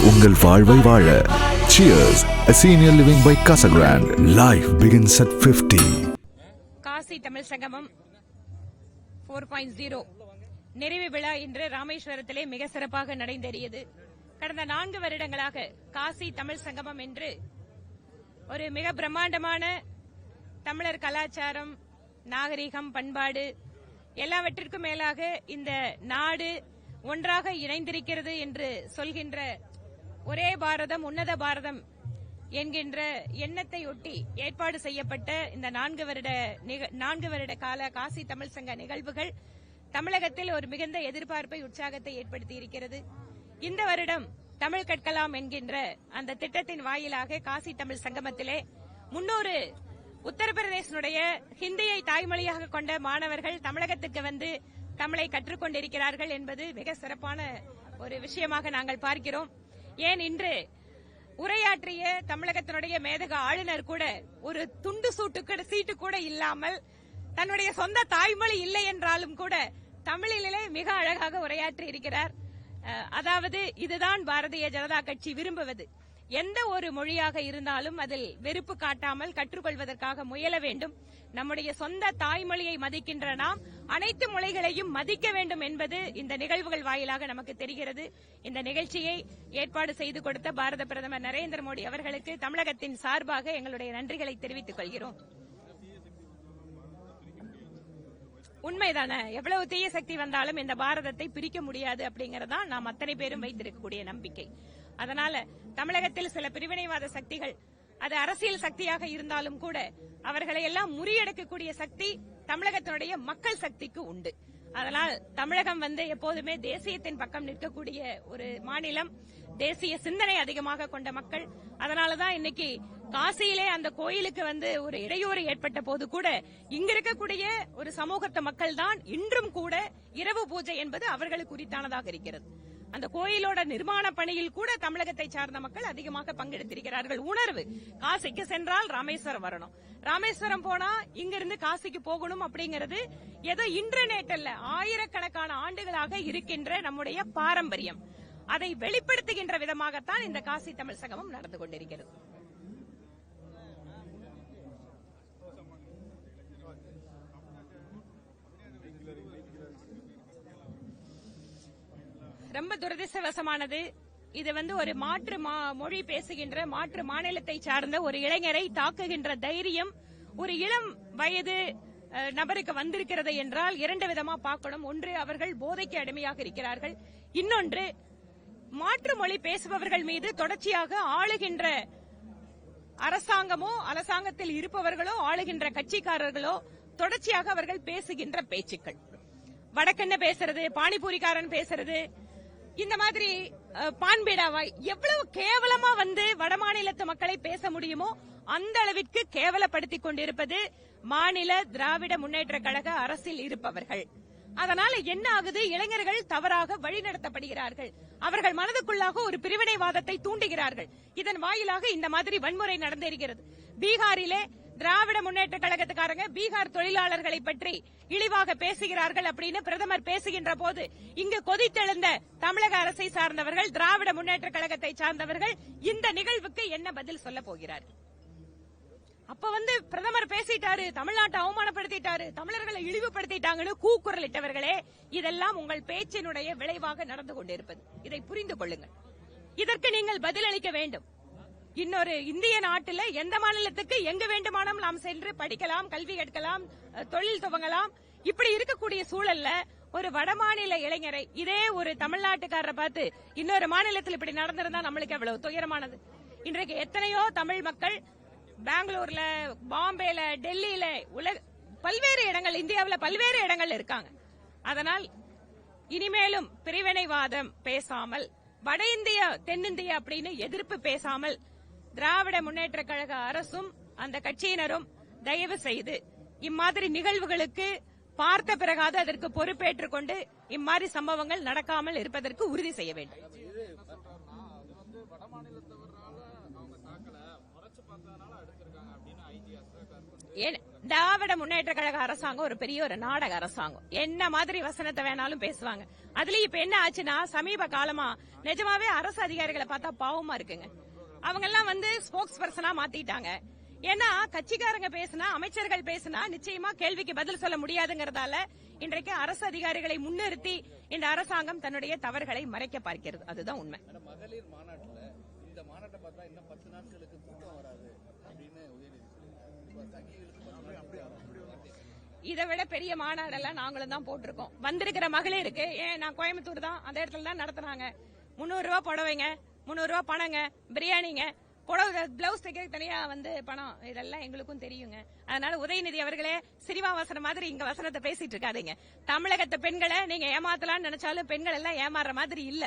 உங்கள் வாழ்வை வாழ. Cheers, a senior living by Casa Grande. Life begins at 50. Kashi Tamil சங்கமம் 4.0 நிறைவு விழா இன்று ராமேஸ்வரத்திலே மிக சிறப்பாக நடைபெறியது. கடந்த 4 வருடங்களாக காசி தமிழ் சங்கமம் என்று ஒரு மிக பிரம்மாண்டமான தமிழர் கலாச்சாரம், நாகரிகம், பண்பாடு எல்லாவற்றிற்கும் மேலாக இந்த நாடு ஒன்றாக இணைந்திருக்கிறது என்று சொல்கின்ற ஒரே பாரதம் உன்னத பாரதம் என்கின்ற எண்ணத்தை ஒட்டி ஏற்பாடு செய்யப்பட்ட இந்த 4 வருட கால காசி தமிழ் சங்க நிகழ்வுகள் தமிழகத்தில் ஒரு மிகுந்த எதிர்பார்ப்பை, உற்சாகத்தை ஏற்படுத்தி இருக்கிறது. இந்த வருடம் தமிழ் கற்கலாம் என்கின்ற அந்த திட்டத்தின் வாயிலாக காசி தமிழ் சங்கமத்திலே 300 உத்தரப்பிரதேசனுடைய ஹிந்தியை தாய்மொழியாக கொண்ட மாணவர்கள் தமிழகத்துக்கு வந்து தமிழை கற்றுக்கொண்டிருக்கிறார்கள் என்பது மிக சிறப்பான ஒரு விஷயமாக நாங்கள் பார்க்கிறோம். ஏன் இன்று உரையாற்றிய தமிழகத்தினுடைய மேதக ஆளுநர் கூட ஒரு துண்டு சீட்டு கூட இல்லாமல் தன்னுடைய சொந்த தாய்மொழி இல்லை என்றாலும் கூட தமிழிலே மிக அழகாக உரையாற்றி இருக்கிறார். அதாவது இதுதான் பாரதிய ஜனதா கட்சி விரும்புவது. எந்த ஒரு மொழியாக இருந்தாலும் அதில் வெறுப்பு காட்டாமல் கற்றுக்கொள்வதற்காக முயல வேண்டும். நம்முடைய சொந்த தாய்மொழியை மதிக்கின்ற நாம் அனைத்து மொழிகளையும் மதிக்க வேண்டும் என்பது இந்த நிகழ்வுகள் வாயிலாக நமக்கு தெரிகிறது. இந்த நிகழ்ச்சியை ஏற்பாடு செய்து கொடுத்த பாரத பிரதமர் நரேந்திர மோடி அவர்களுக்கு தமிழகத்தின் சார்பாக எங்களுடைய நன்றிகளை தெரிவித்துக் கொள்கிறோம். உண்மைதானே, எவ்வளவு தீய சக்தி வந்தாலும் இந்த பாரதத்தை பிரிக்க முடியாது அப்படிங்கறதான் நாம் அத்தனை பேரும் வைத்திருக்கக்கூடிய நம்பிக்கை. அதனால தமிழகத்தில் சில பிரிவினைவாத சக்திகள், அது அரசியல் சக்தியாக இருந்தாலும் கூட அவர்களை எல்லாம் முறியடிக்கக்கூடிய சக்தி தமிழகத்தினுடைய மக்கள் சக்திக்கு உண்டு. அதனால் தமிழகம் எப்போதுமே தேசியத்தின் பக்கம் நிற்கக்கூடிய ஒரு மாநிலம், தேசிய சிந்தனை அதிகமாக கொண்ட மக்கள். அதனாலதான் இன்னைக்கு காசியிலே அந்த கோயிலுக்கு ஒரு இடையூறு ஏற்பட்ட போது கூட இங்க இருக்கக்கூடிய ஒரு சமூகத்த மக்கள் தான் இன்றும் கூட இரவு பூஜை என்பது அவர்களுக்கு உரித்தானதாக இருக்கிறது. அந்த கோயிலோட நிர்மாண பணியில் கூட தமிழகத்தை சார்ந்த மக்கள் அதிகமாக பங்கெடுத்திருக்கிறார்கள். உணர்வு, காசிக்கு சென்றால் ராமேஸ்வரம் வரணும், ராமேஸ்வரம் போனா இங்கிருந்து காசிக்கு போகணும் அப்படிங்கிறது ஏதோ இன்டர்நெட் அல்ல, ஆயிரக்கணக்கான ஆண்டுகளாக இருக்கின்ற நம்முடைய பாரம்பரியம். அதை வெளிப்படுத்துகின்ற விதமாகத்தான் இந்த காசி தமிழ் சங்கமம் நடந்து கொண்டிருக்கிறது. ரொம்ப துரதிர்ஷ்டவசமானது. இது ஒரு மாற்று மொழி பேசுகின்ற மாற்று மாநிலத்தை சார்ந்த ஒரு இளைஞரை தாக்குகின்ற தைரியம் ஒரு இளம் வயது நபருக்கு வந்திருக்கிறது என்றால் 2 விதமா பார்க்கணும். ஒன்று, அவர்கள் போதைக்கு அடிமையாக இருக்கிறார்கள். இன்னொன்று, மாற்று மொழி பேசுபவர்கள் மீது தொடர்ச்சியாக ஆளுகின்ற அரசாங்கமோ, அரசாங்கத்தில் இருப்பவர்களோ, ஆளுகின்ற கட்சிக்காரர்களோ தொடர்ச்சியாக அவர்கள் பேசுகின்ற பேச்சுக்கள், வடக்கென்ன பேசுறது, பானிபூரிக்காரன் பேசுறது, இந்த மாதிரி பான்பீடாவாய் எவ்வளவு கேவலமா வடமாநிலத்து மக்களை பேச முடியுமோ அந்த அளவிற்கு கேவலப்படுத்திக் கொண்டிருப்பது மாநில திராவிட முன்னேற்ற கழக அரசில் இருப்பவர்கள். அதனால என்ன ஆகுது, இளைஞர்கள் தவறாக வழிநடத்தப்படுகிறார்கள். அவர்கள் மனதுக்குள்ளாக ஒரு பிரிவினைவாதத்தை தூண்டுகிறார்கள். இதன் வாயிலாக இந்த மாதிரி வன்முறை நடந்திருக்கிறது. பீகாரிலே திராவிட முன்னேற்ற கழகத்துக்காரங்க பீகார் தொழிலாளர்களை பற்றி இழிவாக பேசுகிறார்கள் அப்படின்னு பிரதமர் பேசுகின்ற போது இங்கு கொதித்தெழுந்த தமிழக அரசை சார்ந்தவர்கள், திராவிட முன்னேற்ற கழகத்தை சார்ந்தவர்கள் இந்த நிகழ்வுக்கு என்ன பதில் சொல்ல போகிறார்கள்? அப்ப பிரதமர் பேசிட்டாரு, தமிழ்நாட்டை அவமானப்படுத்திட்டாரு, தமிழர்களை இழிவுபடுத்திட்டாங்கன்னு கூக்குரலிட்டவர்களே, இதெல்லாம் உங்கள் பேச்சினுடைய விளைவாக நடந்து கொண்டிருப்பது. இதை புரிந்து கொள்ளுங்கள். இதற்கு நீங்கள் பதிலளிக்க வேண்டும். இன்னொரு இந்திய நாட்டில் எந்த மாநிலத்துக்கு எங்க வேண்டுமானாலும் நாம் சென்று படிக்கலாம், கல்வி கற்கலாம், தொழில் துவங்கலாம். இப்படி இருக்கக்கூடிய சூழல்ல ஒரு வடமாநில இளைஞரை, இதே ஒரு தமிழ்நாட்டுக்காரரை பார்த்து இன்னொரு மாநிலத்தில் இப்படி நடந்திருந்தா நம்மளுக்கு எவ்வளவு துயரமானது. இன்றைக்கு எத்தனையோ தமிழ் மக்கள் பெங்களூர்ல, பாம்பேல, டெல்லியில, பல்வேறு இடங்கள், இந்தியாவில் பல்வேறு இடங்கள் இருக்காங்க. அதனால் இனிமேலும் பிரிவினைவாதம் பேசாமல், வட இந்தியா தென்னிந்தியா அப்படின்னு எதிர்ப்பு பேசாமல், திராவிட முன்னேற்ற கழக அரசும் அந்த கட்சியினரும் தயவு செய்து இம்மாதிரி நிகழ்வுகளுக்கு பார்த்த பிறகாது அதற்கு பொறுப்பேற்றுக் கொண்டு இம்மாதிரி சம்பவங்கள் நடக்காமல் இருப்பதற்கு உறுதி செய்ய வேண்டும். ஏன் திராவிட முன்னேற்ற கழக அரசாங்கம் ஒரு பெரிய ஒரு நாடக அரசாங்கம். என்ன மாதிரி வசனத்தை வேணாலும் பேசுவாங்க. அதுலயும் இப்ப என்ன ஆச்சுன்னா, சமீப காலமா நிஜமாவே அரசு அதிகாரிகளை பார்த்தா பாவமா இருக்குங்க. அவங்க எல்லாம் ஸ்போக்ஸ் பர்சனா மாத்திட்டாங்க. ஏன்னா கட்சிக்காரங்க பேசினா, அமைச்சர்கள் பேசினா நிச்சயமா கேள்விக்கு பதில் சொல்ல முடியாதுங்கறதால இன்றைக்கு அரசு அதிகாரிகளை முன்னிறுத்தி இந்த அரசாங்கம் தன்னுடைய தவறுகளை மறைக்க பார்க்கிறது. அதுதான் உண்மை. மகளிர் மாநாட்டில் இந்த மாநாட்டை பார்த்தா இன்னும் 10 நாட்களுக்கு தூக்கம் வராது அப்படின்னு இதை விட பெரிய மாநாடெல்லாம் நாங்களும் தான் போட்டிருக்கோம். வந்திருக்கிற மகளிருக்கு நான் கோயம்புத்தூர் தான், அந்த இடத்துல தான் நடத்துனாங்க. 300 ரூபாய் புடவைங்க, 300 ரூபாய் பணங்க, பிரியாணிங்க, பிளவுஸ் தைக்க தனியா பணம், இதெல்லாம் எங்களுக்கும் தெரியுங்க. அதனால உதயநிதி அவர்களே சினிமா வசனம் மாதிரி இங்க வசனத்தை பேசிட்டு இருக்காதீங்க. தமிழகத்து பெண்களை நீங்க ஏமாத்தலாம்னு நினைச்சாலும் பெண்கள் எல்லாம் ஏமாறுற மாதிரி இல்ல.